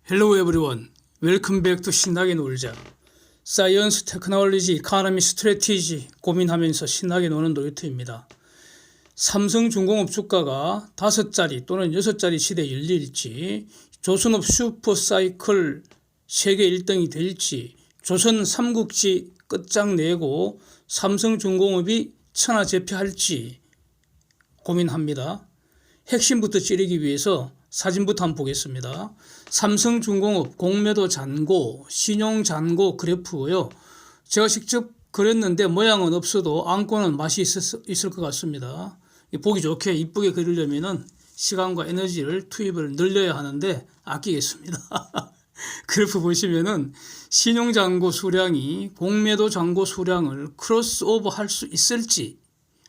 Hello everyone. Welcome back to 신나게 놀자. 사이언스, 테크놀로지, 이코노미, 스트래티지 고민하면서 신나게 노는 놀이터입니다. 삼성중공업 주가가 5자리 또는 6자리 시대에 열릴지, 조선업 슈퍼사이클 세계 1등이 될지, 조선 삼국지 끝장내고 삼성중공업이 천하제패할지 고민합니다. 핵심부터 찌르기 위해서 사진부터 한번 보겠습니다. 삼성중공업 공매도 잔고, 신용 잔고 그래프고요. 제가 직접 그렸는데 모양은 없어도 안고는 맛이 있을 것 같습니다. 보기 좋게 이쁘게 그리려면 시간과 에너지를 투입을 늘려야 하는데 아끼겠습니다. 그래프 보시면은 신용 잔고 수량이 공매도 잔고 수량을 크로스오버 할 수 있을지,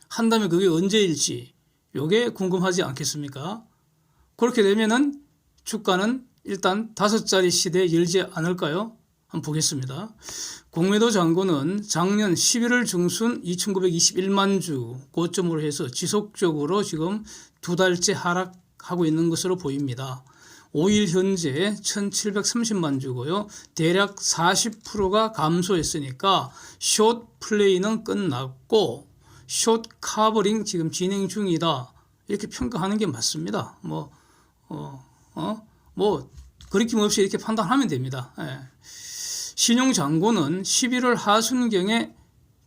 한다면 그게 언제일지 요게 궁금하지 않겠습니까? 그렇게 되면은 주가는 일단 5자리 시대에 열지 않을까요? 한번 보겠습니다. 공매도 잔고는 작년 11월 중순 2,921만 주 고점으로 해서 지속적으로 지금 2달째 하락하고 있는 것으로 보입니다. 5일 현재 1,730만 주고요. 대략 40%가 감소했으니까 숏 플레이는 끝났고 숏 커버링 지금 진행 중이다. 이렇게 평가하는 게 맞습니다. 거리낌 없이 이렇게 판단하면 됩니다. 예. 신용 잔고는 11월 하순경에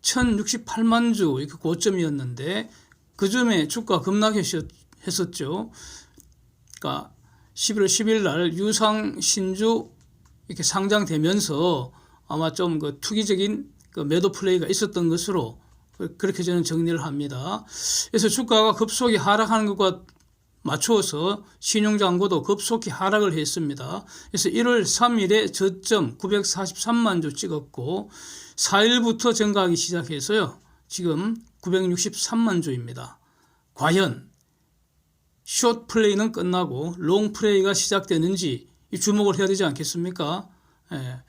1,068만 주 이렇게 고점이었는데 그 즈음에 주가 급락했었죠. 그러니까 11월 10일 날 유상 신주 이렇게 상장되면서 아마 좀 그 투기적인 그 매도 플레이가 있었던 것으로 그렇게 저는 정리를 합니다. 그래서 주가가 급속히 하락하는 것과 맞추어서 신용잔고도 급속히 하락을 했습니다. 그래서 1월 3일에 저점 943만 주 찍었고 4일부터 증가하기 시작해서요. 지금 963만 주입니다. 과연 숏 플레이는 끝나고 롱 플레이가 시작되는지 주목을 해야 되지 않겠습니까? 예.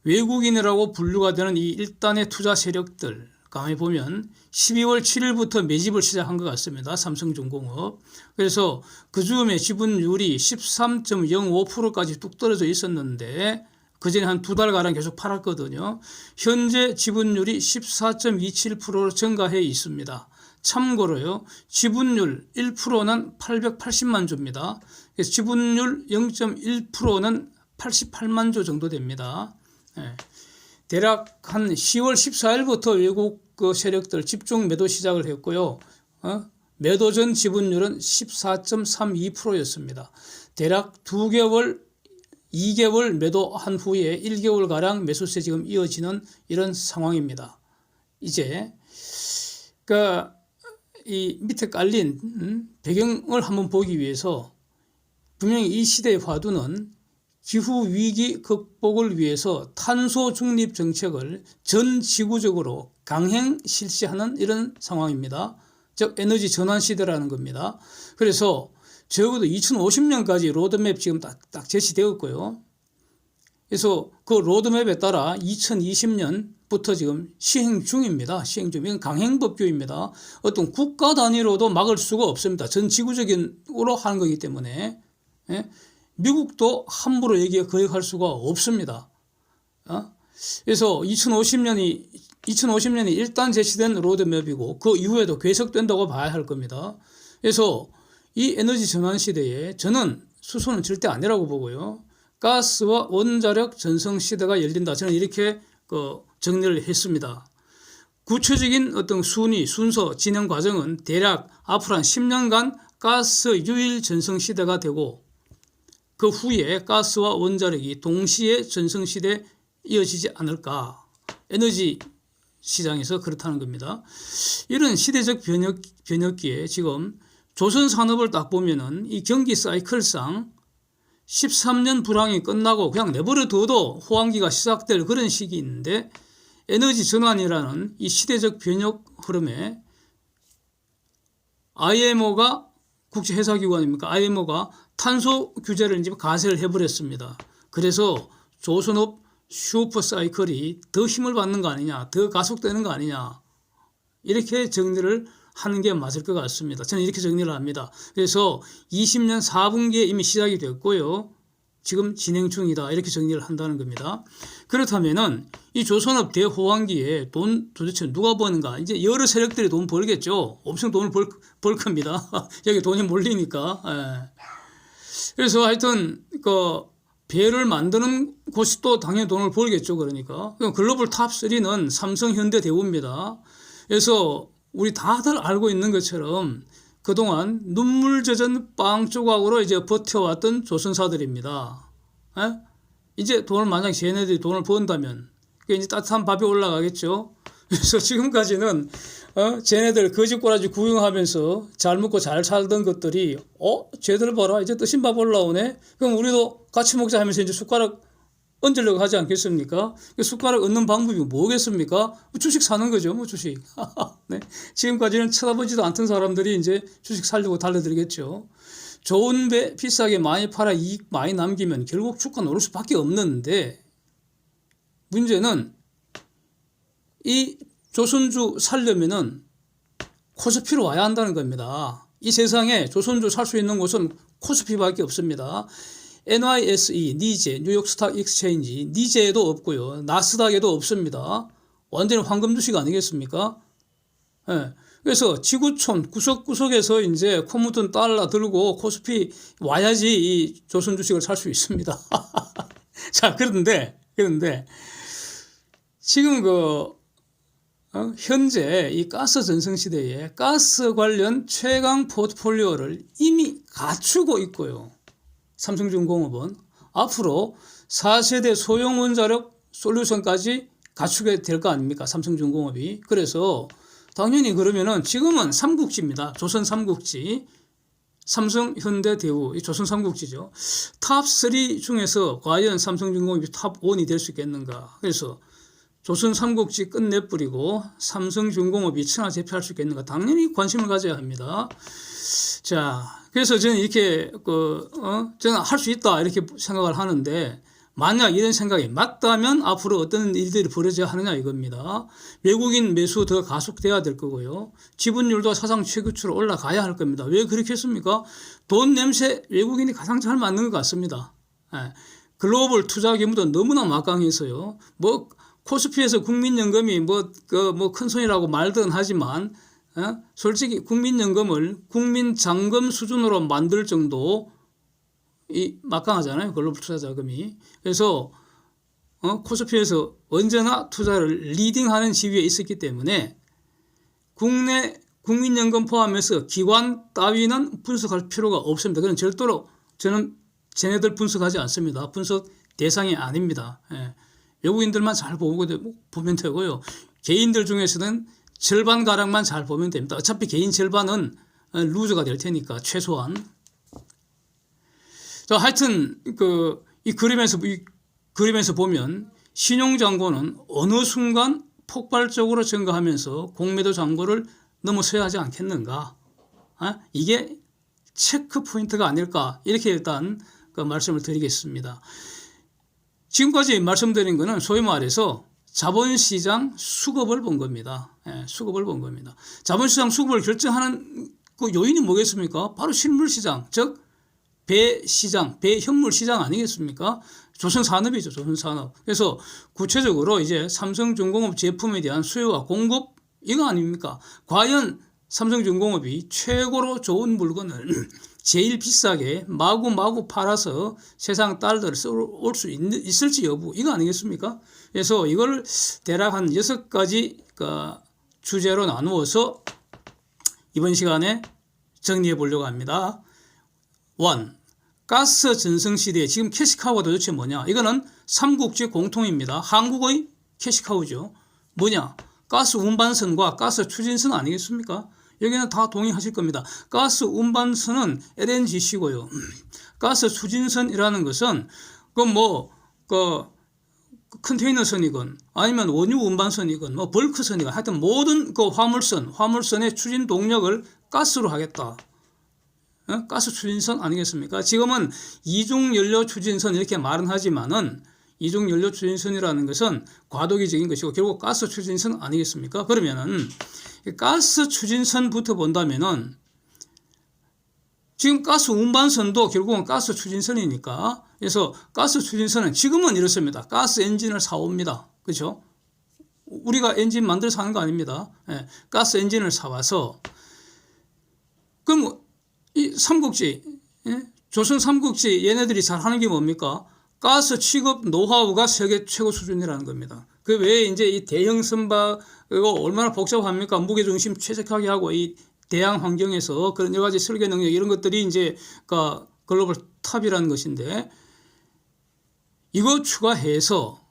외국인이라고 분류가 되는 이 1단의 투자 세력들 가만히 보면 12월 7일부터 매집을 시작한 것 같습니다. 삼성중공업. 그래서 그 즈음에 지분율이 13.05%까지 뚝 떨어져 있었는데 그전에 한 2달가량 계속 팔았거든요. 현재 지분율이 14.27%로 증가해 있습니다. 참고로요. 지분율 1%는 880만 주입니다. 그래서 지분율 0.1%는 88만 주 정도 됩니다. 예. 대략 한 10월 14일부터 외국 그 세력들 집중 매도 시작을 했고요. 매도 전 지분율은 14.32%였습니다. 대략 2개월 매도한 후에 1개월가량 매수세 지금 이어지는 이런 상황입니다. 이제 이 밑에 깔린 배경을 한번 보기 위해서 분명히 이 시대의 화두는 기후위기 극복을 위해서 탄소 중립 정책을 전 지구적으로 강행 실시하는 이런 상황입니다. 즉 에너지 전환 시대라는 겁니다. 그래서 적어도 2050년까지 로드맵 지금 딱 제시되었고요. 그래서 그 로드맵에 따라 2020년부터 지금 시행 중입니다. 시행 중. 이건 강행법규입니다. 어떤 국가 단위로도 막을 수가 없습니다. 전 지구적으로 하는 거기 때문에. 예? 미국도 함부로 거역할 수가 없습니다. 그래서 2050년이 일단 제시된 로드맵이고 그 이후에도 계속된다고 봐야 할 겁니다. 그래서 이 에너지 전환 시대에 저는 수소는 절대 아니라고 보고요. 가스와 원자력 전성 시대가 열린다. 저는 이렇게 정리를 했습니다. 구체적인 어떤 순서, 진행 과정은 대략 앞으로 한 10년간 가스 유일 전성 시대가 되고 그 후에 가스와 원자력이 동시에 전성시대에 이어지지 않을까. 에너지 시장에서 그렇다는 겁니다. 이런 시대적 변혁기에 지금 조선 산업을 딱 보면은 이 경기 사이클상 13년 불황이 끝나고 그냥 내버려 둬도 호황기가 시작될 그런 시기인데 에너지 전환이라는 이 시대적 변혁 흐름에 IMO가 국제회사기관입니까? IMO가 탄소 규제를 이제 가세를 해버렸습니다. 그래서 조선업 슈퍼사이클이 더 힘을 받는 거 아니냐, 더 가속되는 거 아니냐, 이렇게 정리를 하는 게 맞을 것 같습니다. 저는 이렇게 정리를 합니다. 그래서 20년 4분기에 이미 시작이 됐고요. 지금 진행 중이다. 이렇게 정리를 한다는 겁니다. 그렇다면은 이 조선업 대호황기에 돈 도대체 누가 버는가? 이제 여러 세력들이 돈 벌겠죠. 엄청 돈을 벌 겁니다. 여기 돈이 몰리니까. 예. 그래서 하여튼 그 배를 만드는 곳이 또 당연히 돈을 벌겠죠. 그러니까 글로벌 탑 3는 삼성, 현대, 대우입니다. 그래서 우리 다들 알고 있는 것처럼 그동안 눈물 젖은 빵 조각으로 이제 버텨왔던 조선사들입니다. 에? 이제 돈을 만약 쟤네들이 돈을 번다면 그게 이제 따뜻한 밥이 올라가겠죠. 그래서 지금까지는 쟤네들 거짓꼬라지 구경하면서 잘 먹고 잘 살던 것들이 쟤들 봐라 이제 뜨신 밥 올라오네. 그럼 우리도 같이 먹자 하면서 이제 숟가락 얹으려고 하지 않겠습니까? 숟가락 얹는 방법이 뭐겠습니까? 주식 사는 거죠, 뭐 주식. 네. 지금까지는 쳐다보지도 않던 사람들이 이제 주식 살려고 달려들겠죠. 좋은 배 비싸게 많이 팔아 이익 많이 남기면 결국 주가는 오를 수밖에 없는데 문제는 이 조선주 살려면은 코스피로 와야 한다는 겁니다. 이 세상에 조선주 살 수 있는 곳은 코스피밖에 없습니다. NYSE, 니제, 뉴욕 스탁 익스체인지, 니제에도 없고요. 나스닥에도 없습니다. 완전히 황금 주식 아니겠습니까? 예. 그래서 지구촌 구석구석에서 이제 코 묻은 달러 들고 코스피 와야지 이 조선 주식을 살 수 있습니다. 자, 그런데 지금 현재 이 가스 전성 시대에 가스 관련 최강 포트폴리오를 이미 갖추고 있고요. 삼성중공업은 앞으로 4세대 소형 원자력 솔루션까지 갖추게 될 거 아닙니까? 삼성중공업이. 그래서 당연히 그러면은 지금은 삼국지입니다. 조선 삼국지. 삼성, 현대, 대우. 이 조선 삼국지죠. 탑 3 중에서 과연 삼성중공업이 탑 1이 될 수 있겠는가? 그래서 조선 삼국지 끝내버리고 삼성중공업이 천하제패할 수 있겠는가? 당연히 관심을 가져야 합니다. 자, 그래서 저는 이렇게 저는 할 수 있다 이렇게 생각을 하는데 만약 이런 생각이 맞다면 앞으로 어떤 일들이 벌어져야 하느냐 이겁니다. 외국인 매수 더 가속돼야 될 거고요. 지분율도 사상 최고치로 올라가야 할 겁니다. 왜 그렇게 했습니까? 돈 냄새 외국인이 가장 잘 맞는 것 같습니다. 예. 글로벌 투자 규모도 너무나 막강해서요. 뭐 코스피에서 국민연금이 큰 손이라고 말든 하지만 솔직히 국민연금을 국민장금 수준으로 만들 정도 이 막강하잖아요. 글로벌 투자자금이. 그래서 코스피에서 언제나 투자를 리딩하는 지위에 있었기 때문에 국내 국민연금 포함해서 기관 따위는 분석할 필요가 없습니다. 그건 절대로 저는 쟤네들 분석하지 않습니다. 분석 대상이 아닙니다. 예. 외국인들만 잘 보면 되고요. 개인들 중에서는 절반가량만 잘 보면 됩니다. 어차피 개인 절반은 루저가 될 테니까 최소한. 자, 하여튼 이 그림에서 보면 신용잔고는 어느 순간 폭발적으로 증가하면서 공매도 잔고를 넘어서야 하지 않겠는가? 이게 체크 포인트가 아닐까? 이렇게 일단 말씀을 드리겠습니다. 지금까지 말씀드린 것은 소위 말해서 자본시장 수급을 본 겁니다. 예, 수급을 본 겁니다. 자본시장 수급을 결정하는 그 요인이 뭐겠습니까? 바로 실물시장, 즉 배시장, 배현물시장 아니겠습니까? 조선산업이죠, 조선산업. 그래서 구체적으로 이제 삼성중공업 제품에 대한 수요와 공급 이거 아닙니까? 과연 삼성중공업이 최고로 좋은 물건을 제일 비싸게 마구마구 팔아서 세상 달러를 쏠 수 있을지 여부 이거 아니겠습니까? 그래서 이걸 대략 한 6가지 주제로 나누어서 이번 시간에 정리해 보려고 합니다. 1. 가스 전성 시대에 지금 캐시카우가 도대체 뭐냐? 이거는 삼국지 공통입니다. 한국의 캐시카우죠. 뭐냐? 가스 운반선과 가스 추진선 아니겠습니까? 여기는 다 동의하실 겁니다. 가스 운반선은 LNGC고요. 가스 추진선이라는 것은 컨테이너선이건 아니면 원유 운반선이건 벌크선이건 하여튼 모든 화물선의 추진 동력을 가스로 하겠다. 가스 추진선 아니겠습니까? 지금은 이중연료 추진선 이렇게 말은 하지만은 이중연료 추진선이라는 것은 과도기적인 것이고 결국 가스 추진선 아니겠습니까? 그러면은 가스 추진선부터 본다면은 지금 가스 운반선도 결국은 가스 추진선이니까. 그래서 가스 추진선은 지금은 이렇습니다. 가스 엔진을 사옵니다. 그렇죠? 우리가 엔진 만들어서 하는 거 아닙니다. 예, 가스 엔진을 사와서 그럼 이 삼국지, 예? 조선 삼국지 얘네들이 잘 하는 게 뭡니까? 가스 취급 노하우가 세계 최고 수준이라는 겁니다. 그 외에 이제 이 대형 선박 이거 얼마나 복잡합니까? 무게 중심 최적하게 하고 이 대양 환경에서 그런 여러 가지 설계 능력 이런 것들이 이제 그 글로벌 탑이라는 것인데 이거 추가해서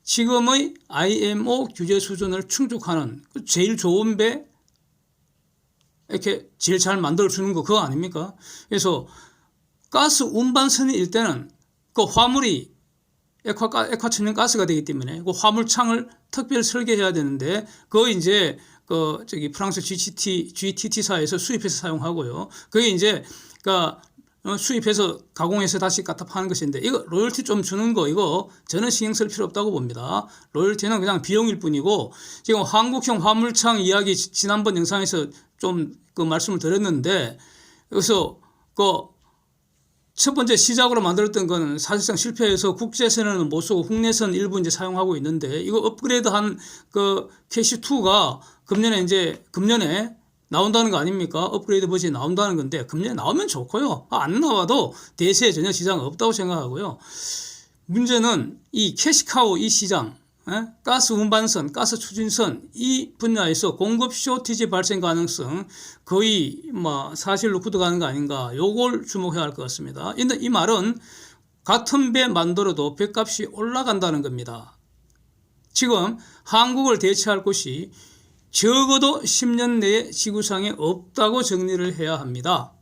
지금의 IMO 규제 수준을 충족하는 제일 좋은 배 이렇게 제일 잘 만들어 주는 거 그거 아닙니까? 그래서 가스 운반선일 때는 그 화물이 액화 천연 가스가 되기 때문에 그 화물창을 특별 설계해야 되는데 그거 이제 그 저기 프랑스 GTT사에서 수입해서 사용하고요. 그게 이제 그 수입해서 가공해서 다시 갖다 파는 것인데 이거 로열티 좀 주는 거 이거 저는 신경 쓸 필요 없다고 봅니다. 로열티는 그냥 비용일 뿐이고 지금 한국형 화물창 이야기 지난번 영상에서 좀 그 말씀을 드렸는데 그래서 그 첫 번째 시작으로 만들었던 거는 사실상 실패해서 국제선은 못 쓰고 국내선 일부 이제 사용하고 있는데 이거 업그레이드한 그 캐시2가 금년에 나온다는 거 아닙니까? 업그레이드 버전이 나온다는 건데 금년에 나오면 좋고요. 안 나와도 대세에 전혀 지장 없다고 생각하고요. 문제는 이 캐시카우 이 시장, 가스 운반선, 가스 추진선 이 분야에서 공급 쇼티지 발생 가능성 거의 뭐 사실로 굳어가는 거 아닌가 요걸 주목해야 할 것 같습니다. 근데 이 말은 같은 배 만들어도 배값이 올라간다는 겁니다. 지금 한국을 대체할 곳이 적어도 10년 내에 지구상에 없다고 정리를 해야 합니다.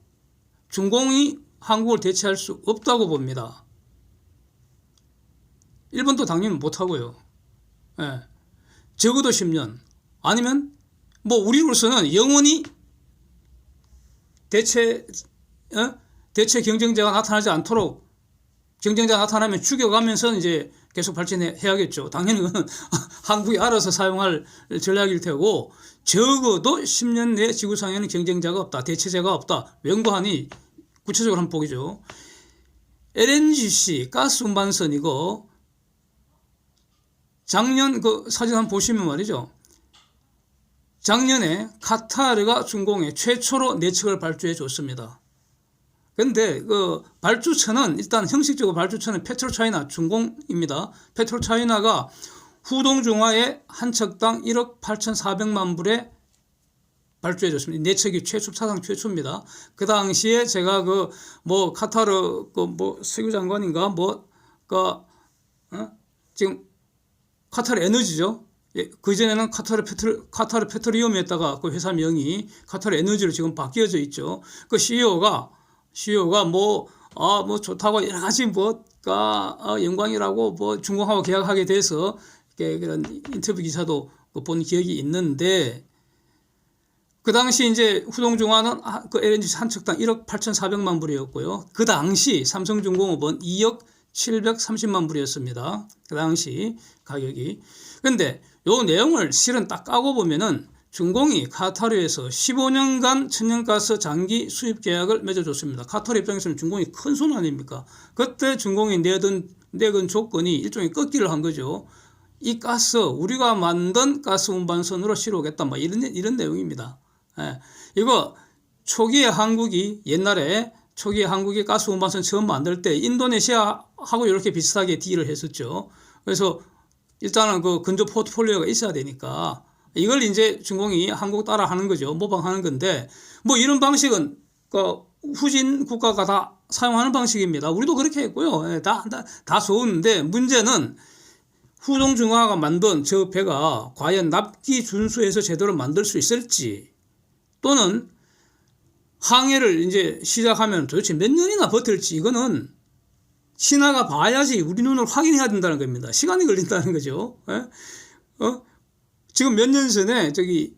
중공이 한국을 대체할 수 없다고 봅니다. 일본도 당연히 못하고요. 예. 적어도 10년 아니면 뭐 우리로서는 영원히 대체 경쟁자가 나타나지 않도록 경쟁자가 나타나면 죽여가면서 이제 계속 발전해야겠죠. 당연히 그건 한국이 알아서 사용할 전략일 테고 적어도 10년 내에 지구상에는 경쟁자가 없다. 대체제가 없다. wen고하니 구체적으로 한번 보기죠. LNGC 가스 운반선 이거 작년 그 사진 한번 보시면 말이죠. 작년에 카타르가 준공에 최초로 내측을 발주해 줬습니다. 근데 그 발주처는 일단 형식적으로 발주처는 페트로차이나 준공입니다. 페트로차이나가 후동중화에 한 척당 1억 8,400만 불에 발주해 줬습니다. 내측이 사상 최초입니다. 그 당시에 제가 그 뭐 카타르 그 뭐 석유 장관인가 지금 카타르 에너지죠. 예, 그전에는 카타르 페트리움이었다가 그 회사 명이 카타르 에너지로 지금 바뀌어져 있죠. 그 CEO가 뭐 좋다고 여러 가지 영광이라고 중공하고 계약하게 돼서 그런 인터뷰 기사도 본 기억이 있는데 그 당시 이제 후동중화는 그 LNG 한 척당 1억 8,400만 불이었고요. 그 당시 삼성중공업은 2억 730만 불이었습니다. 그 당시 가격이. 근데 요 내용을 실은 딱 까고 보면은 중공이 카타르에서 15년간 천연가스 장기 수입 계약을 맺어줬습니다. 카타르 입장에서는 중공이 큰 손 아닙니까? 그때 중공이 내건 조건이 일종의 꺾기를 한 거죠. 이 가스 우리가 만든 가스 운반선으로 실어오겠다. 뭐 이런 내용입니다. 예. 이거 옛날에 초기에 한국이 가스 운반선 처음 만들 때 인도네시아하고 이렇게 비슷하게 딜을 했었죠. 그래서 일단은 그 근접 포트폴리오가 있어야 되니까 이걸 이제 중공이 한국 따라 하는 거죠. 모방하는 건데 뭐 이런 방식은 그 후진 국가가 다 사용하는 방식입니다. 우리도 그렇게 했고요. 예, 다 좋은데 문제는 후동중화가 만든 저 배가 과연 납기 준수해서 제대로 만들 수 있을지 또는 항해를 이제 시작하면 도대체 몇 년이나 버틸지 이거는 신하가 봐야지 우리 눈으로 확인해야 된다는 겁니다. 시간이 걸린다는 거죠. 예? 지금 몇 년 전에 저기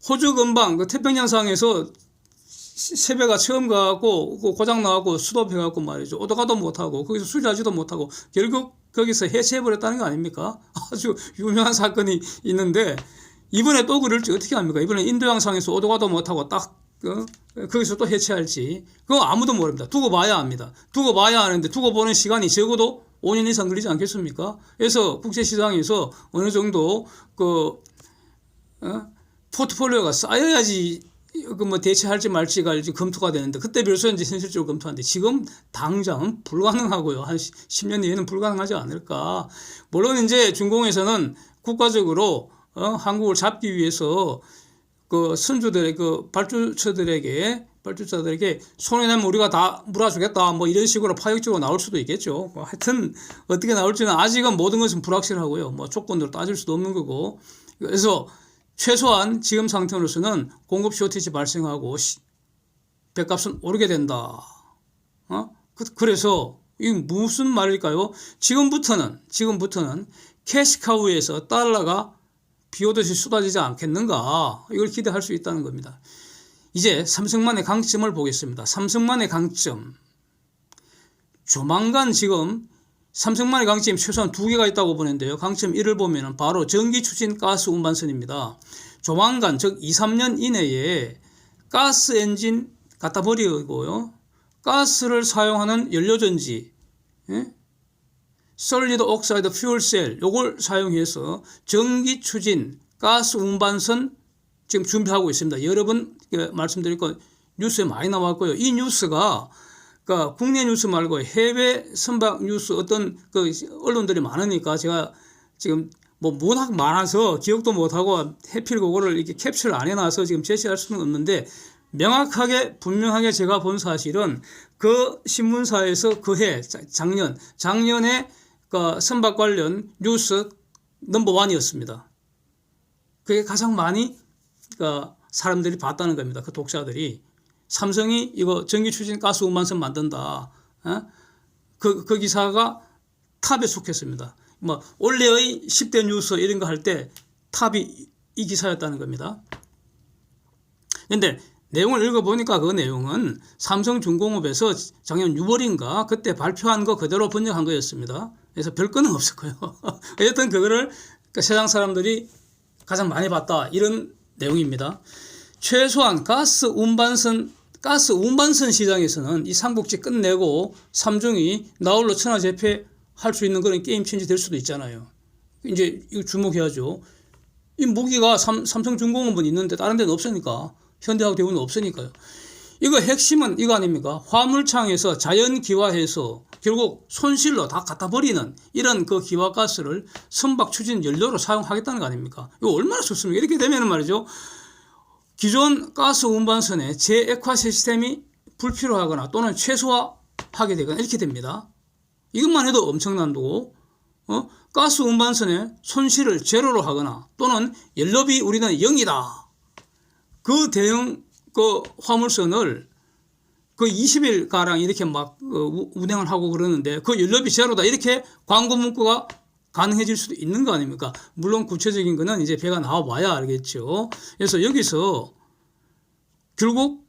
호주 근방 그 태평양상에서 세배가 처음 가고 고장 나고 수도해갖고 말이죠. 오도가도 못하고 거기서 수리하지도 못하고 결국 거기서 해체해버렸다는 거 아닙니까? 아주 유명한 사건이 있는데 이번에 또 그럴지 어떻게 합니까? 이번에 인도양상에서 오도가도 못하고 딱 거기서 또 해체할지 그거 아무도 모릅니다. 두고 봐야 합니다. 두고 봐야 하는데 두고 보는 시간이 적어도 5년 이상 걸리지 않겠습니까? 그래서 국제시장에서 어느 정도 포트폴리오가 쌓여야지 뭐 대체할지 말지가 이제 검토가 되는데 그때 비로소 이제 현실적으로 검토하는데 지금 당장 불가능하고요. 한 10년 뒤에는 불가능하지 않을까. 물론 이제 중공에서는 국가적으로 한국을 잡기 위해서 그 선주들의 그 발주자들에게 손해 내면 우리가 다 물어주겠다 뭐 이런 식으로 파격적으로 나올 수도 있겠죠. 뭐 하여튼 어떻게 나올지는 아직은 모든 것은 불확실하고요. 뭐 조건으로 따질 수도 없는 거고. 그래서 최소한 지금 상태로서는 공급 쇼티지 발생하고 배값은 오르게 된다. 그래서 이게 무슨 말일까요? 지금부터는 캐시카우에서 달러가 비오듯이 쏟아지지 않겠는가? 이걸 기대할 수 있다는 겁니다. 이제 삼성만의 강점을 보겠습니다. 삼성만의 강점. 조만간 지금 삼성만의 강점이 최소한 2개가 있다고 보는데요. 강점 1을 보면 바로 전기 추진 가스 운반선입니다. 조만간 즉 2, 3년 이내에 가스 엔진 갖다 버리고요. 가스를 사용하는 연료전지, 솔리드 옥사이드 퓨얼셀 요걸 사용해서 전기 추진 가스 운반선 지금 준비하고 있습니다. 여러 번 말씀드릴 거 뉴스에 많이 나왔고요. 이 뉴스가 그러니까 국내 뉴스 말고 해외 선박 뉴스 어떤 그 언론들이 많으니까 제가 지금 뭐 워낙 많아서 기억도 못하고 해필 그거를 이렇게 캡처를 안 해놔서 지금 제시할 수는 없는데 명확하게 분명하게 제가 본 사실은 그 신문사에서 그해 작년에 그 선박 관련 뉴스 넘버1이었습니다. 그게 가장 많이 그 사람들이 봤다는 겁니다. 그 독자들이. 삼성이 이거 전기 추진 가스 운반선 만든다. 그 기사가 탑에 속했습니다. 뭐 올해의 10대 뉴스 이런 거 할 때 탑이 이 기사였다는 겁니다. 그런데 내용을 읽어보니까 그 내용은 삼성중공업에서 작년 6월인가 그때 발표한 거 그대로 번역한 거였습니다. 그래서 별 건은 없었고요. 어쨌든 그거를 세상 사람들이 가장 많이 봤다 이런 내용입니다. 최소한 가스 운반선 시장에서는 이 삼국지 끝내고 삼중이 나홀로 천하제패할 수 있는 그런 게임 체인지 될 수도 있잖아요. 이제 이거 주목해야죠. 이 무기가 삼성중공업은 있는데 다른 데는 없으니까 현대하고 대우는 없으니까요. 이거 핵심은 이거 아닙니까? 화물창에서 자연 기화해서 결국 손실로 다 갖다 버리는 이런 그 기화가스를 선박 추진 연료로 사용하겠다는 거 아닙니까? 이거 얼마나 좋습니까? 이렇게 되면 말이죠. 기존 가스 운반선의 재액화 시스템이 불필요하거나 또는 최소화하게 되거나 이렇게 됩니다. 이것만 해도 엄청난 거고, 가스 운반선의 손실을 제로로 하거나 또는 연료비 우리는 0이다. 그 대형 그 화물선을 그 20일 가량 이렇게 막 운행을 하고 그러는데 그 연료비 제로다 이렇게 광고 문구가 가능해질 수도 있는 거 아닙니까? 물론 구체적인 거는 이제 배가 나와 봐야 알겠죠. 그래서 여기서 결국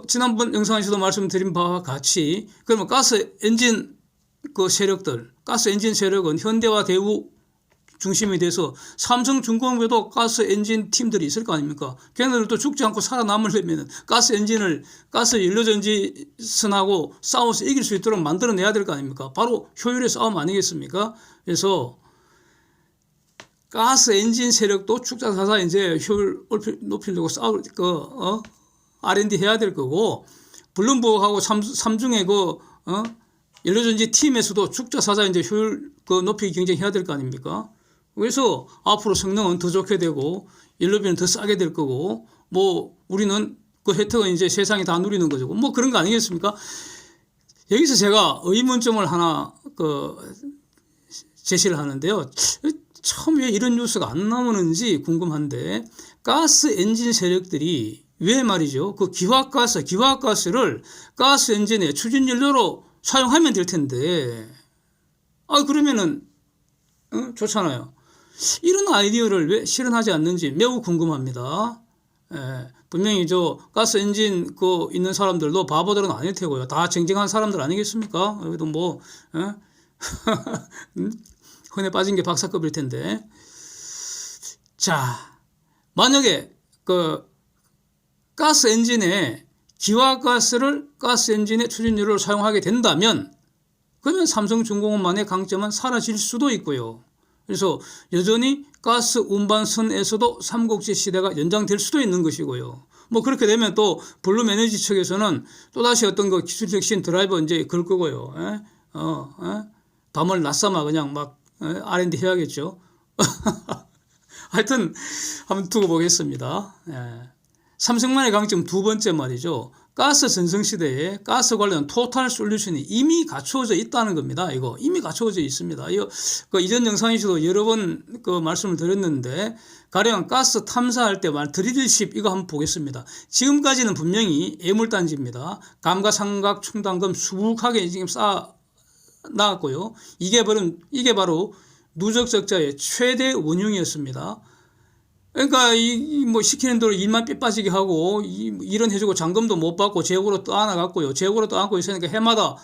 지난번 영상에서도 말씀드린 바와 같이 그러면 가스 엔진 세력은 현대와 대우 중심이 돼서 삼성중공업에도 가스 엔진 팀들이 있을 거 아닙니까? 걔네들도 죽지 않고 살아남으려면 가스 연료전지선하고 싸워서 이길 수 있도록 만들어내야 될 거 아닙니까? 바로 효율의 싸움 아니겠습니까? 그래서 가스 엔진 세력도 축자사사 이제 효율 높이려고 R&D 해야 될 거고, 블룸버그하고 삼중의 연료전지 팀에서도 축자사사 이제 효율 높이기 경쟁해야 될 거 아닙니까? 그래서 앞으로 성능은 더 좋게 되고 연료비는 더 싸게 될 거고 뭐 우리는 그 혜택은 이제 세상이 다 누리는 거죠. 뭐 그런 거 아니겠습니까? 여기서 제가 의문점을 하나 제시를 하는데요. 처음 왜 이런 뉴스가 안 나오는지 궁금한데 가스 엔진 세력들이 왜 말이죠? 그 기화가스를 가스 엔진의 추진 연료로 사용하면 될 텐데 그러면은 좋잖아요. 이런 아이디어를 왜 실현하지 않는지 매우 궁금합니다. 분명히 가스 엔진 있는 사람들도 바보들은 아닐 테고요. 다 쟁쟁한 사람들 아니겠습니까? 여기도 뭐 흔해 빠진 게 박사급일 텐데. 자, 만약에 가스 엔진에 기화가스를 가스 엔진의 추진유로 사용하게 된다면 그러면 삼성중공업만의 강점은 사라질 수도 있고요. 그래서 여전히 가스 운반선에서도 삼국지 시대가 연장될 수도 있는 것이고요. 뭐 그렇게 되면 또 블룸 에너지 측에서는 또다시 어떤 그 기술 혁신 드라이버 이제 걸 거고요. 밤을 낮삼아 그냥 막 R&D 해야겠죠. 하여튼 한번 두고 보겠습니다. 삼성만의 강점 두 번째 말이죠. 가스 전성시대에 가스 관련 토탈 솔루션이 이미 갖추어져 있다는 겁니다. 이거 이미 갖추어져 있습니다. 이거 그 이전 영상에서도 여러 번 그 말씀을 드렸는데 가령 가스 탐사할 때 말 드릴십 이거 한번 보겠습니다. 지금까지는 분명히 애물단지입니다. 감가상각 충당금 수북하게 지금 쌓아 나왔고요. 이게 바로 누적 적자의 최대 원흉이었습니다. 그러니까 뭐 시키는 대로 일만 삐 빠지게 하고 일은 해주고 잔금도 못 받고 재고로 떠안아갔고요. 재고로 떠안고 있으니까 해마다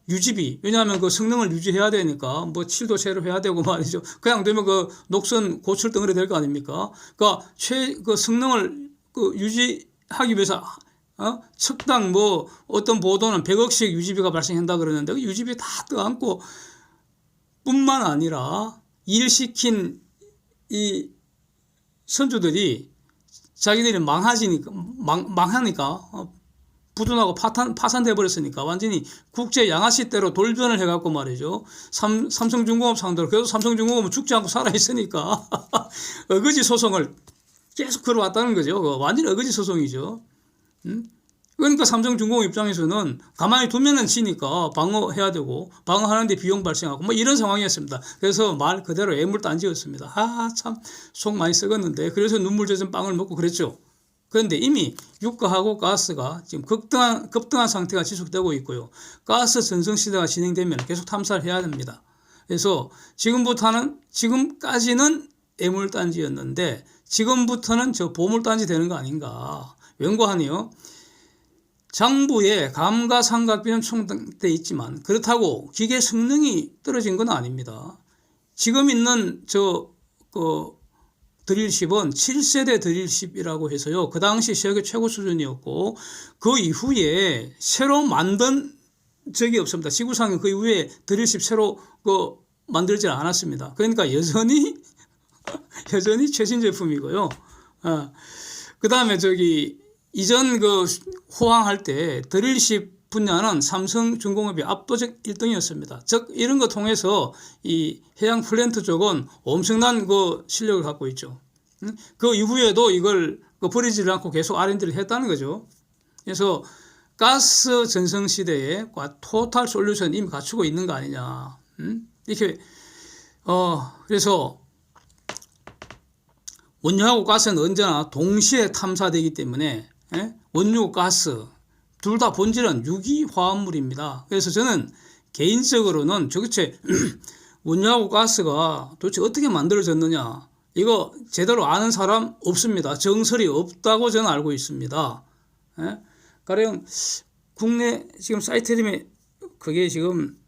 유지비, 왜냐하면 그 성능을 유지해야 되니까 뭐 칠도 새로 해야 되고 말이죠. 그냥 되면 그 녹슨 고철 덩어리 될 거 아닙니까? 그러니까 그 성능을 그 유지하기 위해서 척당 뭐 어떤 보도는 100억씩 유지비가 발생한다 그러는데 그 유지비 다 떠안고 뿐만 아니라 일 시킨 이 선주들이 자기들이 망하니까 부도나고 파산돼 버렸으니까 완전히 국제 양아치대로 돌변을 해갖고 말이죠. 삼성중공업 상대로 그래도 삼성중공업은 죽지 않고 살아 있으니까 어거지 소송을 계속 걸어왔다는 거죠. 완전히 어거지 소송이죠. 그러니까 삼성중공업 입장에서는 가만히 두면은 지니까 방어해야 되고 방어하는데 비용 발생하고 뭐 이런 상황이었습니다. 그래서 말 그대로 애물단지였습니다. 참 속 많이 썩었는데 그래서 눈물 젖은 빵을 먹고 그랬죠. 그런데 이미 유가하고 가스가 지금 급등한 상태가 지속되고 있고요. 가스 전성시대가 진행되면 계속 탐사를 해야 됩니다. 그래서 지금까지는 애물단지였는데 지금부터는 저 보물단지 되는 거 아닌가. 웬고하네요. 장부에 감가상각비는 충당돼 있지만 그렇다고 기계 성능이 떨어진 건 아닙니다. 지금 있는 드릴십은 7세대 드릴십이라고 해서요. 그 당시 세계 최고 수준이었고 그 이후에 새로 만든 적이 없습니다. 지구상에 그 이후에 드릴십 새로 만들지 않았습니다. 그러니까 여전히 최신 제품이고요. 그 다음에 이전 호황할 때 드릴십 분야는 삼성중공업이 압도적 1등이었습니다. 즉 이런 거 통해서 이 해양 플랜트 쪽은 엄청난 실력을 갖고 있죠. 그 이후에도 이걸 버리지 않고 계속 R&D를 했다는 거죠. 그래서 가스 전성 시대에 토탈 솔루션 이미 갖추고 있는 거 아니냐. 이렇게 그래서 원유하고 가스는 언제나 동시에 탐사되기 때문에 원유, 가스 둘 다 본질은 유기화합물입니다. 그래서 저는 개인적으로는 도대체 원유하고 가스가 도대체 어떻게 만들어졌느냐 이거 제대로 아는 사람 없습니다. 정설이 없다고 저는 알고 있습니다. 가령 국내 지금 사이트 이름이 그게 지금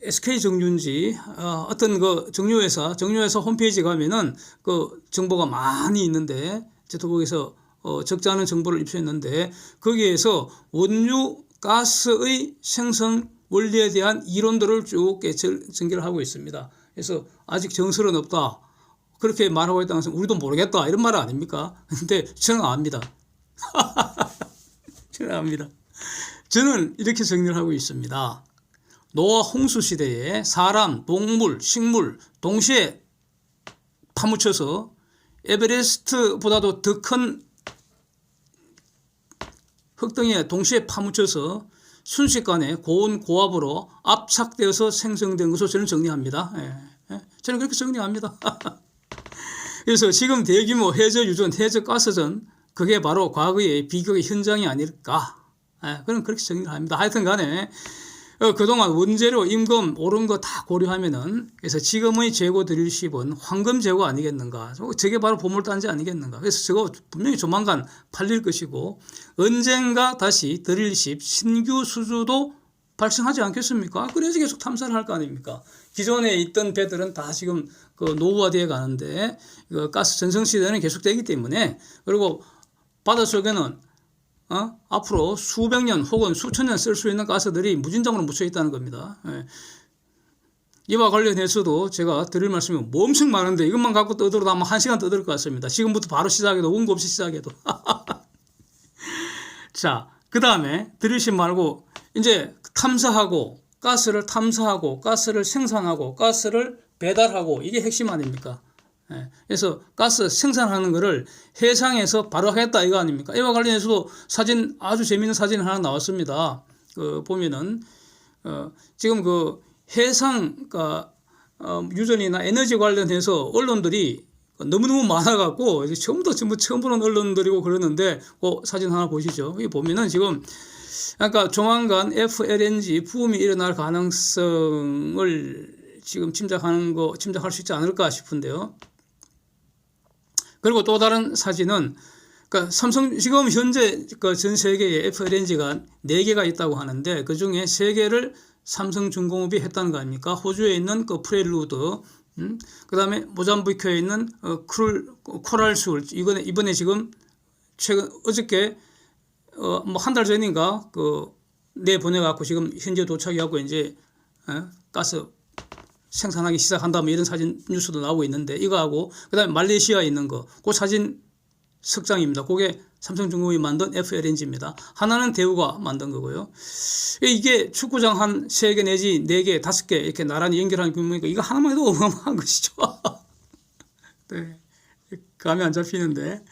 SK정유인지 어떤 정유회사 홈페이지 가면은 정보가 많이 있는데 저도 거기서 적지 않은 정보를 입수했는데 거기에서 원유 가스의 생성 원리에 대한 이론들을 쭉 전개를 하고 있습니다. 그래서 아직 정설은 없다 그렇게 말하고 있다는 것은 우리도 모르겠다 이런 말 아닙니까? 근데 저는 압니다. 저는 압니다. 저는 이렇게 정리를 하고 있습니다. 노아 홍수 시대에 사람, 동물, 식물 동시에 파묻혀서 에베레스트보다도 더 큰 흙덩이에 동시에 파묻혀서 순식간에 고온 고압으로 압착되어서 생성된 것으로 저는 정리합니다. 저는 그렇게 정리합니다. 그래서 지금 대규모 해저 유전, 해저 가스전 그게 바로 과거의 비극의 현장이 아닐까. 그런 그렇게 정리를 합니다. 하여튼 간에 그동안 원재료, 임금 오른 거 다 고려하면은 그래서 지금의 재고 드릴십은 황금 재고 아니겠는가. 저게 바로 보물단지 아니겠는가. 그래서 저거 분명히 조만간 팔릴 것이고 언젠가 다시 드릴십 신규 수주도 발생하지 않겠습니까? 그래서 계속 탐사를 할 거 아닙니까? 기존에 있던 배들은 다 지금 그 노후화되어 가는데 그 가스 전성 시대는 계속되기 때문에, 그리고 바닷속에는 앞으로 수백 년 혹은 수천 년 쓸 수 있는 가스들이 무진장으로 묻혀 있다는 겁니다. 예. 이와 관련해서도 제가 드릴 말씀이 뭐 엄청 많은데 이것만 갖고 떠들어도 아마 1시간 떠들 것 같습니다. 지금부터 바로 시작해도 원고 없이 시작해도. 자, 그 다음에 들으신 말고 이제 탐사하고 가스를 생산하고 가스를 배달하고, 이게 핵심 아닙니까? 예. 그래서 가스 생산하는 거를 해상에서 바로 하겠다 이거 아닙니까? 이와 관련해서도 사진, 아주 재미있는 사진이 하나 나왔습니다. 그 보면은 지금 그 해상 유전이나 에너지 관련해서 언론들이 너무너무 많아갖고 전부 처음 보는 언론들이고 그러는데, 그 사진 하나 보시죠. 여기 보면은 지금 그러니까 조만간 FLNG 부음이 일어날 가능성을 지금 짐작할 수 있지 않을까 싶은데요. 그리고 또 다른 사진은, 그러니까 삼성 지금 현재 그 전 세계에 FLNG가 4개가 있다고 하는데 그 중에 3개를 삼성중공업이 했다는 거 아닙니까? 호주에 있는 그 프렐루드, 그 다음에 모잠비크에 있는 코랄술, 이번에 지금 어저께 뭐 한 달 전인가 내보내갖고 지금 현재 도착해갖고 이제 가스 생산하기 시작한다 뭐 이런 사진 뉴스도 나오고 있는데, 이거하고 그다음에 말레이시아에 있는 그 사진 석장입니다. 그게 삼성중공업이 만든 FLNG입니다. 하나는 대우가 만든 거고요. 이게 축구장 한 3개 내지 4개, 5개 이렇게 나란히 연결하는 규모니까 이거 하나만 해도 어마어마한 것이죠. 네, 감이 안 잡히는데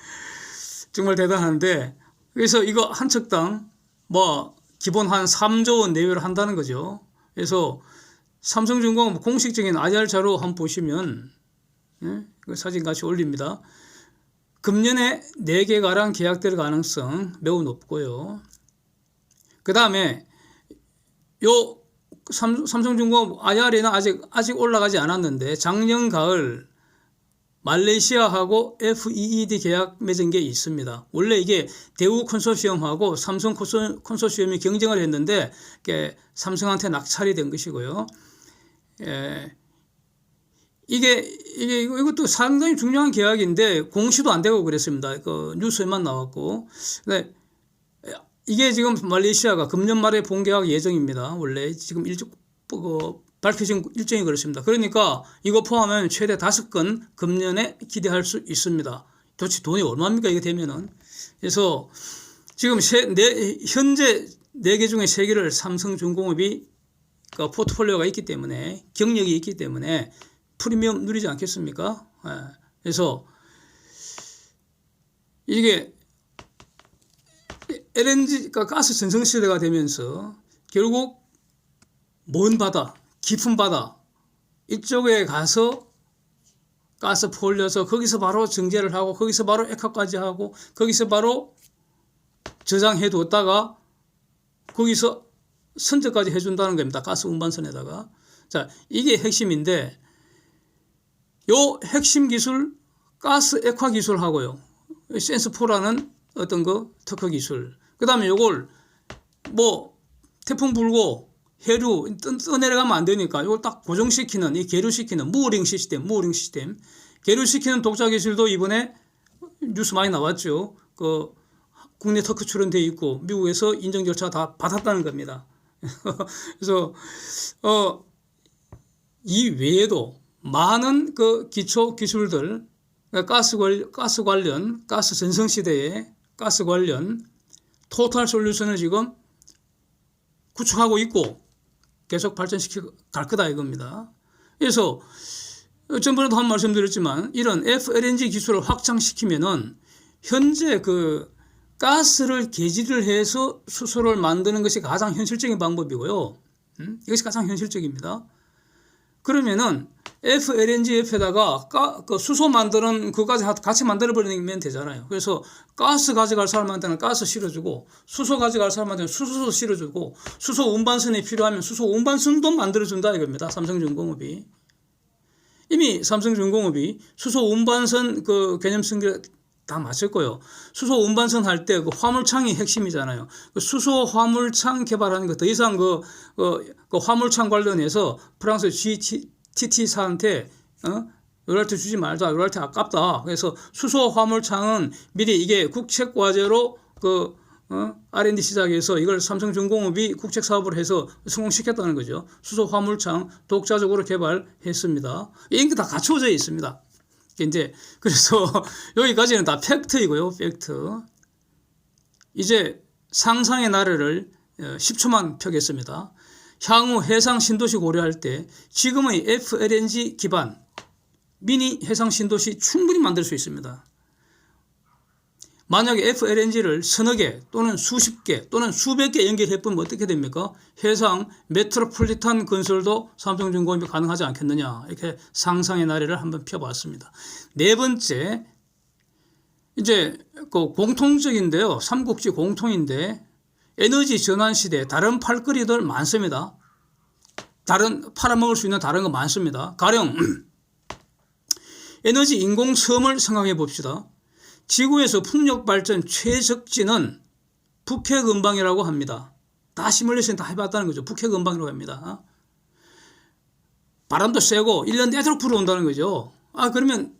정말 대단한데, 그래서 이거 한 척당 뭐 기본 한 3조 원 내외로 한다는 거죠. 그래서 삼성중공업 공식적인 IR자료 한번 보시면, 그 사진 같이 올립니다. 금년에 4개가량 계약될 가능성 매우 높고요. 그 다음에 요 삼성중공업 IR에는 아직 올라가지 않았는데 작년 가을 말레이시아하고 FEED 계약 맺은 게 있습니다. 원래 이게 대우 컨소시엄하고 삼성 컨소시엄이 경쟁을 했는데 삼성한테 낙찰이 된 것이고요. 이것도 상당히 중요한 계약인데 공시도 안 되고 그랬습니다. 그 뉴스에만 나왔고. 근데 이게 지금 말레이시아가 금년 말에 본계약 예정입니다. 원래 지금 밝혀진 일정이 그렇습니다. 그러니까 이거 포함하면 최대 5건 금년에 기대할 수 있습니다. 도대체 돈이 얼마입니까 이게 되면은. 그래서 지금 현재 4개 중에 3개를 삼성중공업이 포트폴리오가 있기 때문에, 경력이 있기 때문에 프리미엄 누리지 않겠습니까? 그래서 이게 LNG가 가스 전성 시대가 되면서 결국 먼 바다, 깊은 바다 이쪽에 가서 가스 퍼올려서 거기서 바로 정제를 하고 거기서 바로 액화까지 하고 거기서 바로 저장해 뒀다가 거기서 선적까지 해준다는 겁니다. 가스 운반선에다가. 자, 이게 핵심인데, 요 핵심 기술 가스 액화 기술하고요, 센스4라는 어떤 특허 기술, 그 다음에 요걸 뭐 태풍 불고 해류 떠내려가면 안 되니까 이걸 딱 고정시키는, 이 계류시키는 무어링 시스템, 계류시키는 독자 기술도 이번에 뉴스 많이 나왔죠. 국내 특허 출원돼 있고 미국에서 인정 절차 다 받았다는 겁니다. 그래서 이 외에도 많은 기초 기술들, 가스 관련, 가스 전성 시대의 가스 관련 토탈 솔루션을 지금 구축하고 있고 계속 발전시켜 갈 거다 이겁니다. 그래서 전번에도 한 말씀드렸지만 이런 FLNG 기술을 확장시키면은 현재 가스를 개지를 해서 수소를 만드는 것이 가장 현실적인 방법이고요. 이것이 가장 현실적입니다. 그러면은 FLNG 옆에다가 수소 만드는 그까지 같이 만들어버리면 되잖아요. 그래서 가스 가져갈 사람한테는 가스 실어주고 수소 가져갈 사람한테는 수소 실어주고 수소 운반선이 필요하면 수소 운반선도 만들어준다 이겁니다. 삼성중공업이. 이미 삼성중공업이 수소 운반선 개념 승계 다 맞췄고요. 수소 운반선 할 때 그 화물창이 핵심이잖아요. 그 수소 화물창 개발하는 거 더 이상 그 화물창 관련해서 프랑스 GTT사한테 로열티 주지 말자. 로열티 아깝다. 그래서 수소 화물창은 미리 이게 국책 과제로 R&D 시작해서 이걸 삼성중공업이 국책 사업을 해서 성공시켰다는 거죠. 수소 화물창 독자적으로 개발했습니다. 이런 게 다 갖춰져 있습니다. 이제 그래서 여기까지는 다 팩트이고요. 팩트. 이제 상상의 나래를 10초만 펴겠습니다. 향후 해상 신도시 고려할 때 지금의 FLNG 기반 미니 해상 신도시 충분히 만들 수 있습니다. 만약에 FLNG를 서너 개 또는 수십 개 또는 수백 개 연결해보면 어떻게 됩니까? 해상 메트로폴리탄 건설도 삼성중공업이 가능하지 않겠느냐. 이렇게 상상의 나래를 한번 펴봤습니다. 네 번째, 이제 그 공통적인데요. 삼국지 공통인데 에너지 전환 시대 다른 팔거리들 많습니다. 다른 팔아먹을 수 있는 다른 거 많습니다. 가령 에너지 인공섬을 생각해 봅시다. 지구에서 풍력 발전 최적지는 북해근방이라고 합니다. 다 시뮬레이션 다 해봤다는 거죠. 북해근방이라고 합니다. 바람도 세고 1년 내도록 불어온다는 거죠. 그러면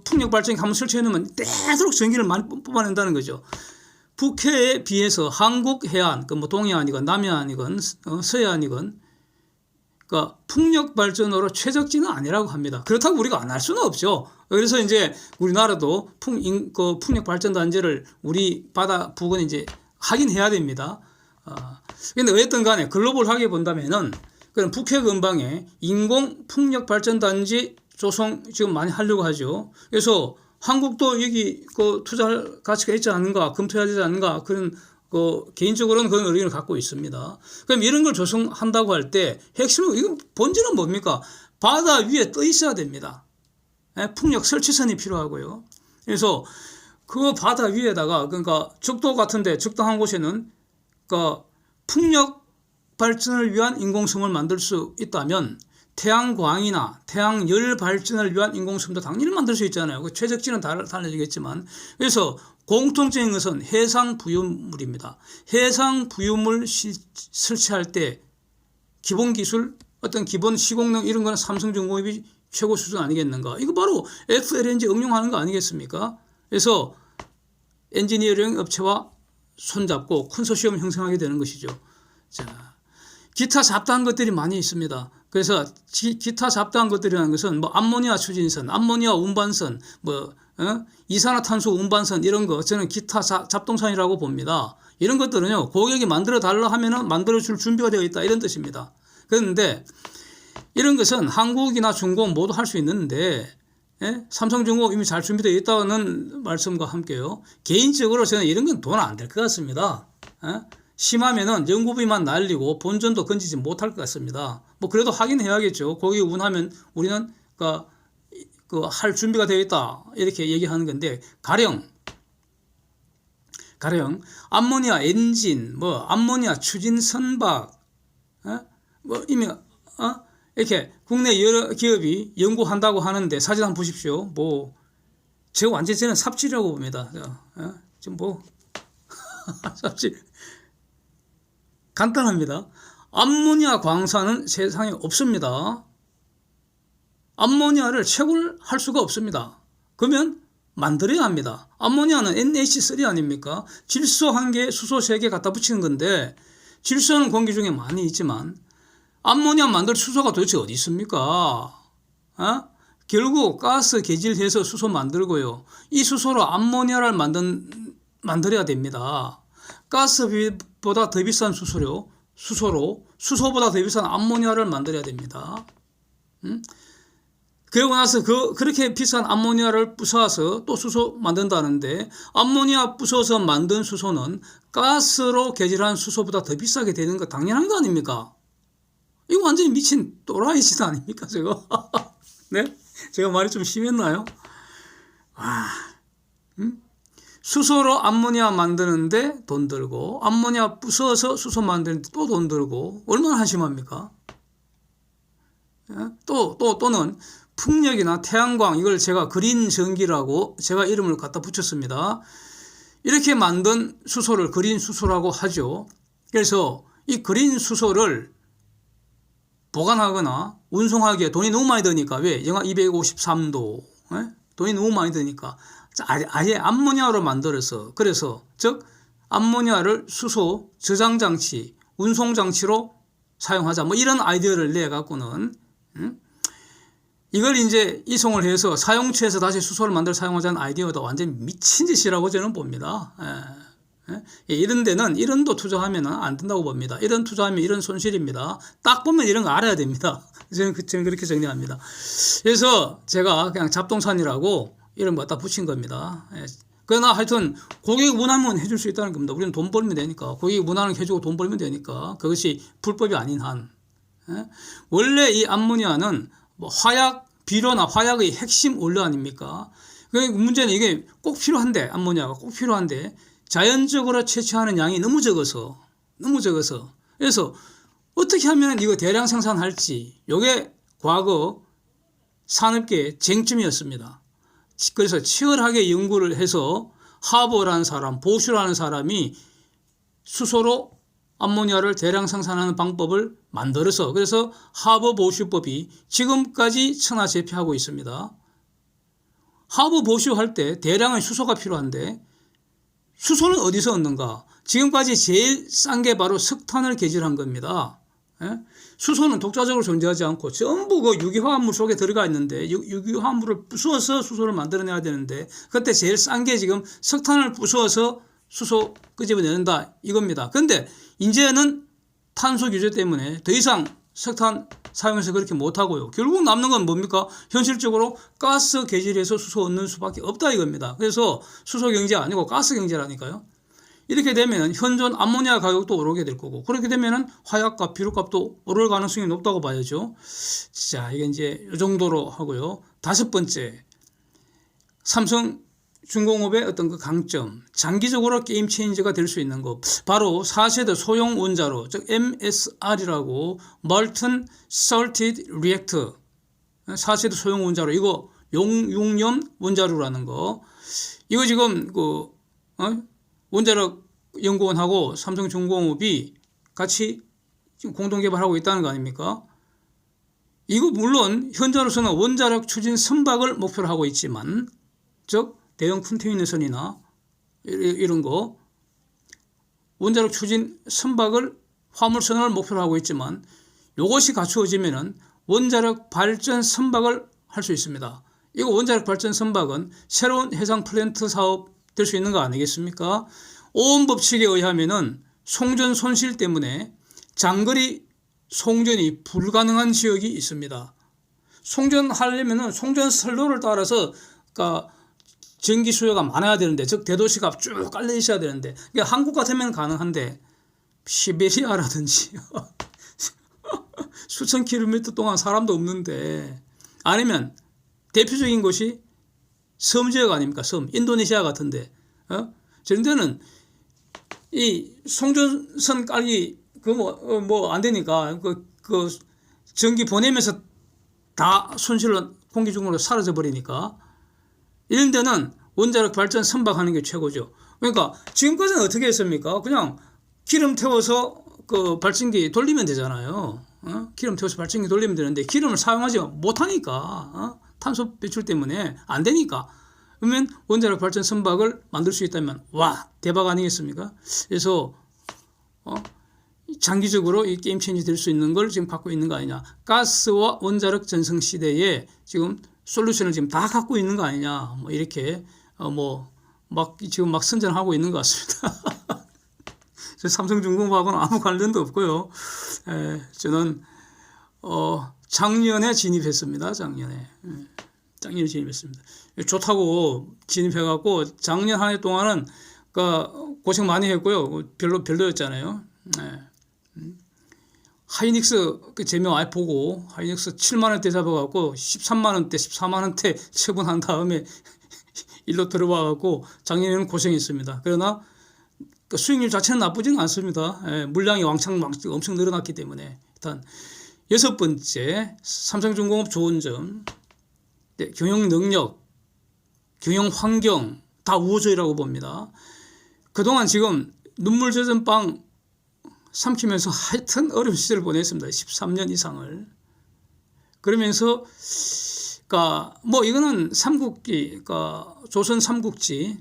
풍력 발전기 한번 설치해 놓으면 내도록 전기를 많이 뽑아낸다는 거죠. 북해에 비해서 한국 해안, 뭐 동해안이건 남해안이건 서해안이건 그러니까 풍력 발전으로 최적지는 아니라고 합니다. 그렇다고 우리가 안 할 수는 없죠. 그래서 이제 우리나라도 풍력 발전 단지를 우리 바다 부근에 이제 하긴 해야 됩니다. 근데 어쨌든 간에 글로벌하게 본다면은 그런 북해 근방에 인공 풍력 발전 단지 조성 지금 많이 하려고 하죠. 그래서 한국도 여기 투자할 가치가 있지 않은가, 검토해야 되지 않은가 그런 개인적으로는 그런 의견을 갖고 있습니다. 그럼 이런 걸 조성한다고 할 때 핵심은 이건 본질은 뭡니까? 바다 위에 떠 있어야 됩니다. 풍력 설치선이 필요하고요. 그래서 그 바다 위에다가 그러니까 적도 같은데 적당한 곳에는 풍력 발전을 위한 인공섬을 만들 수 있다면 태양광이나 태양열 발전을 위한 인공섬도 당연히 만들 수 있잖아요. 그 최적지는 달라지겠지만 그래서 공통적인 것은 해상 부유물입니다. 해상 부유물 설치할 때 기본 기술, 어떤 기본 시공능 이런 거는 삼성중공업이 최고 수준 아니겠는가. 이거 바로 FLNG 응용하는 거 아니겠습니까? 그래서 엔지니어링 업체와 손잡고 컨소시엄 형성하게 되는 것이죠. 자, 기타 잡다한 것들이 많이 있습니다. 그래서 기타 잡다한 것들이라는 것은 뭐 암모니아 추진선, 암모니아 운반선, 이산화탄소 운반선 이런 거 저는 기타 잡동선이라고 봅니다. 이런 것들은요 고객이 만들어 달라 하면은 만들어 줄 준비가 되어 있다 이런 뜻입니다. 그런데 이런 것은 한국이나 중공 모두 할 수 있는데 삼성중공업 이미 잘 준비되어 있다는 말씀과 함께요. 개인적으로 저는 이런 건 돈 안 될 것 같습니다. 심하면은 연구비만 날리고 본전도 건지지 못할 것 같습니다. 뭐 그래도 하긴 해야겠죠. 고객이 운하면 우리는 할 준비가 되어 있다 이렇게 얘기하는 건데 가령 암모니아 엔진, 암모니아 추진 선박, 이미 이렇게 국내 여러 기업이 연구한다고 하는데 사진 한번 보십시오. 제가 완전히 저는 삽질이라고 봅니다. 지금 삽질. 간단합니다. 암모니아 광산은 세상에 없습니다. 암모니아를 채굴할 수가 없습니다. 그러면 만들어야 합니다. 암모니아는 NH3 아닙니까? 질소 1개, 수소 3개 갖다 붙이는 건데 질소는 공기 중에 많이 있지만 암모니아 만들 수소가 도대체 어디 있습니까? 결국 가스 개질해서 수소 만들고요. 이 수소로 암모니아를 만들어야 됩니다. 가스보다 더 비싼 수소보다 더 비싼 암모니아를 만들어야 됩니다. 그리고 나서 그렇게 비싼 암모니아를 부숴서 또 수소 만든다는데 암모니아 부숴서 만든 수소는 가스로 개질한 수소보다 더 비싸게 되는 거 당연한 거 아닙니까? 이거 완전히 미친 또라이 짓 아닙니까, 저거? 네? 제가 말이 좀 심했나요? 수소로 암모니아 만드는데 돈 들고, 암모니아 부숴서 수소 만드는데 또 돈 들고, 얼마나 한심합니까? 또는 풍력이나 태양광, 이걸 제가 그린 전기라고 제가 이름을 갖다 붙였습니다. 이렇게 만든 수소를 그린 수소라고 하죠. 그래서 이 그린 수소를 보관하거나 운송하기에 돈이 너무 많이 드니까, 왜? 영하 253도, 돈이 너무 많이 드니까 아예 암모니아로 만들어서, 그래서 즉 암모니아를 수소 저장 장치, 운송 장치로 사용하자, 뭐 이런 아이디어를 내 갖고는 이걸 이제 이송을 해서 사용처에서 다시 수소를 만들어 사용하자는 아이디어도 완전 미친 짓이라고 저는 봅니다. 이런 데는 이런 도 투자하면 안 된다고 봅니다. 이런 투자하면 이런 손실입니다. 딱 보면 이런 거 알아야 됩니다. 저는 그렇게 정리합니다. 그래서 제가 그냥 잡동산이라고 이름 갖다 붙인 겁니다. 그러나 하여튼 고객 문화는 해줄 수 있다는 겁니다. 우리는 돈 벌면 되니까, 고객 문화는 해주고 돈 벌면 되니까, 그것이 불법이 아닌 한. 원래 이 암모니아는 뭐 화약, 비료나 화약의 핵심 원료 아닙니까? 문제는 이게 꼭 필요한데, 암모니아가 꼭 필요한데 자연적으로 채취하는 양이 너무 적어서 그래서 어떻게 하면 이거 대량 생산할지, 이게 과거 산업계의 쟁점이었습니다. 그래서 치열하게 연구를 해서 하버라는 사람, 보슈라는 사람이 수소로 암모니아를 대량 생산하는 방법을 만들어서, 그래서 하버 보슈법이 지금까지 천하제패하고 있습니다. 하버 보슈 할 때 대량의 수소가 필요한데 수소는 어디서 얻는가? 지금까지 제일 싼 게 바로 석탄을 개질한 겁니다. 수소는 독자적으로 존재하지 않고 전부 그 유기화합물 속에 들어가 있는데, 유기화합물을 부수어서 수소를 만들어내야 되는데, 그때 제일 싼 게 지금 석탄을 부수어서 수소 끄집어내는다 이겁니다. 그런데 이제는 탄소 규제 때문에 더 이상 석탄 사용해서 그렇게 못하고요. 결국 남는 건 뭡니까? 현실적으로 가스 개질해서 수소 얻는 수밖에 없다 이겁니다. 그래서 수소 경제 아니고 가스 경제라니까요. 이렇게 되면 현존 암모니아 가격도 오르게 될 거고, 그렇게 되면 화약값, 비료값도 오를 가능성이 높다고 봐야죠. 자, 이게 이제 이 정도로 하고요. 다섯 번째, 삼성중공업의 어떤 그 강점, 장기적으로 게임 체인저가 될 수 있는 것, 바로 4세대 소형 원자로, 즉 MSR이라고 Molten Salted Reactor, 4세대 소형 원자로, 이거 용융염 원자로라는 거, 이거 지금 원자력 연구원하고 삼성중공업이 같이 지금 공동 개발하고 있다는 거 아닙니까? 이거 물론 현재로서는 원자력 추진 선박을 목표로 하고 있지만, 즉 대형 컨테이너선이나 이런 거 원자력 추진 선박을, 화물선을 목표로 하고 있지만, 이것이 갖추어지면은 원자력 발전 선박을 할 수 있습니다. 이거 원자력 발전 선박은 새로운 해상 플랜트 사업 될 수 있는 거 아니겠습니까? 오hm 법칙에 의하면은 송전 손실 때문에 장거리 송전이 불가능한 지역이 있습니다. 송전하려면은 송전 선로를 따라서 그러니까 전기 수요가 많아야 되는데, 즉 대도시가 쭉 깔려 있어야 되는데, 그러니까 한국 같으면 가능한데 시베리아라든지 수천 킬로미터 동안 사람도 없는데, 아니면 대표적인 곳이 섬 지역 아닙니까? 섬, 인도네시아 같은데, 저런 데는 이 송전선 깔기 뭐 안 되니까 그 전기 보내면서 다 손실로 공기 중으로 사라져 버리니까, 이런 데는 원자력 발전 선박하는 게 최고죠. 그러니까 지금까지는 어떻게 했습니까? 그냥 기름 태워서 그 발전기 돌리면 되잖아요. 기름 태워서 발전기 돌리면 되는데 기름을 사용하지 못하니까, 탄소 배출 때문에 안 되니까. 그러면 원자력 발전 선박을 만들 수 있다면 와, 대박 아니겠습니까? 그래서 장기적으로 이 게임 체인지 될 수 있는 걸 지금 갖고 있는 거 아니냐. 가스와 원자력 전성 시대에 지금 솔루션을 지금 다 갖고 있는 거 아니냐. 뭐 이렇게 지금 막 선전하고 있는 것 같습니다. 삼성중공업하고는 아무 관련도 없고요. 저는 작년에 진입했습니다. 작년에 진입했습니다. 좋다고 진입해갖고 작년 한 해 동안은 고생 많이 했고요. 별로였잖아요. 하이닉스 제명 아예 보고 하이닉스 7만 원대 잡아갖고 13만 원대, 14만 원대 처분한 다음에 일로 들어와갖고 작년에는 고생했습니다. 그러나 그 수익률 자체는 나쁘지는 않습니다. 물량이 왕창 엄청 늘어났기 때문에. 일단 여섯 번째, 삼성중공업 좋은 점, 네, 경영 능력, 경영 환경 다 우호적이라고 봅니다. 그동안 지금 눈물 젖은 빵 삼키면서 하여튼 어려운 시절을 보냈습니다. 13년 이상을. 그러면서 그러니까 뭐 이거는 삼국지, 그러니까 조선 삼국지,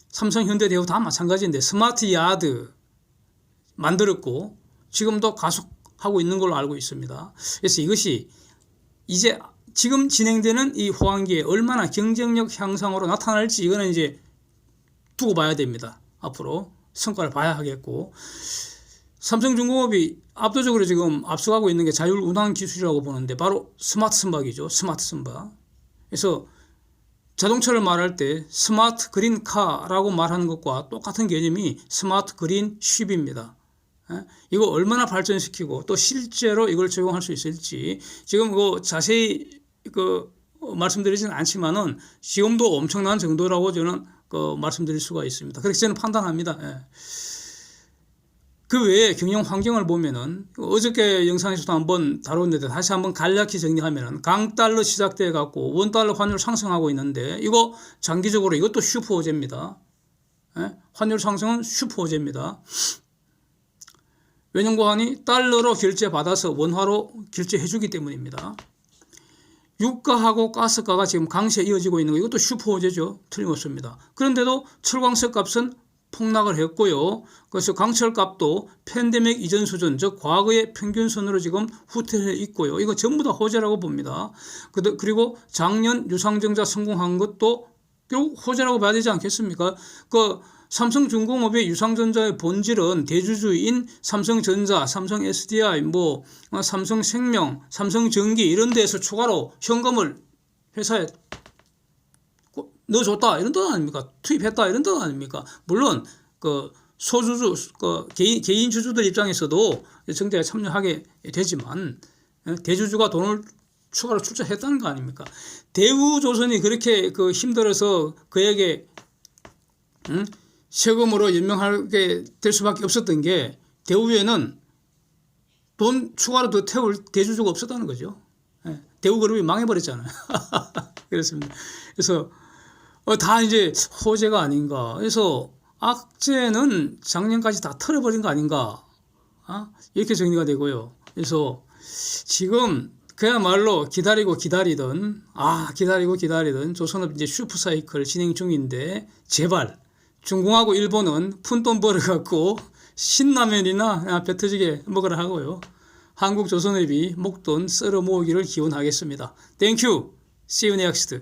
삼성, 현대, 대우 다 마찬가지인데 스마트 야드 만들었고 지금도 가속하고 있는 걸로 알고 있습니다. 그래서 이것이 이제 지금 진행되는 이 호황기에 얼마나 경쟁력 향상으로 나타날지 이거는 이제 두고 봐야 됩니다. 앞으로 성과를 봐야 하겠고, 삼성중공업이 압도적으로 지금 앞서가고 있는 게 자율운항 기술이라고 보는데 바로 스마트 선박이죠. 스마트 선박. 그래서 자동차를 말할 때 스마트 그린카라고 말하는 것과 똑같은 개념이 스마트 그린 쉽입니다. 이거 얼마나 발전시키고 또 실제로 이걸 적용할 수 있을지 지금 자세히 말씀드리지는 않지만은 지금도 엄청난 정도라고 저는 말씀드릴 수가 있습니다. 그렇게 저는 판단합니다. 그 외에 경영 환경을 보면은 어저께 영상에서도 한번 다뤘는데 다시 한번 간략히 정리하면은 강달러 시작돼 갖고 원달러 환율 상승하고 있는데 이거 장기적으로 이것도 슈퍼 호재입니다. 환율 상승은 슈퍼 호재입니다. 외환고환이 달러로 결제 받아서 원화로 결제해 주기 때문입니다. 유가하고 가스가가 지금 강세 이어지고 있는 거 이것도 슈퍼 호재죠. 틀림없습니다. 그런데도 철광석 값은 폭락을 했고요. 그래서 강철 값도 팬데믹 이전 수준, 즉 과거의 평균선으로 지금 후퇴해 있고요. 이거 전부 다 호재라고 봅니다. 그리고 작년 유상증자 성공한 것도 결국 호재라고 봐야 되지 않겠습니까? 삼성중공업의 유상전자의 본질은 대주주인 삼성전자, 삼성 SDI, 삼성생명, 삼성전기 이런 데에서 추가로 현금을 회사에 넣어줬다 이런 뜻 아닙니까? 투입했다 이런 뜻 아닙니까? 물론 소주주, 개인 주주들 입장에서도 정제에 참여하게 되지만 대주주가 돈을 추가로 출자했다는 거 아닙니까? 대우조선이 그렇게 힘들어서 그에게 세금으로 연명하게 될 수밖에 없었던 게 대우에는 돈 추가로 더 태울 대주주가 없었다는 거죠. 대우그룹이 망해버렸잖아요. 그렇습니다. 그래서 다 이제 호재가 아닌가. 그래서 악재는 작년까지 다 털어버린 거 아닌가. 이렇게 정리가 되고요. 그래서 지금 그야말로 기다리고 기다리던 조선업 이제 슈퍼사이클 진행 중인데 제발 중공하고 일본은 푼돈 벌어갖고 신라면이나 배 터지게 먹으라 하고요. 한국 조선업이 목돈 썰어 모으기를 기원하겠습니다. Thank you. See you next.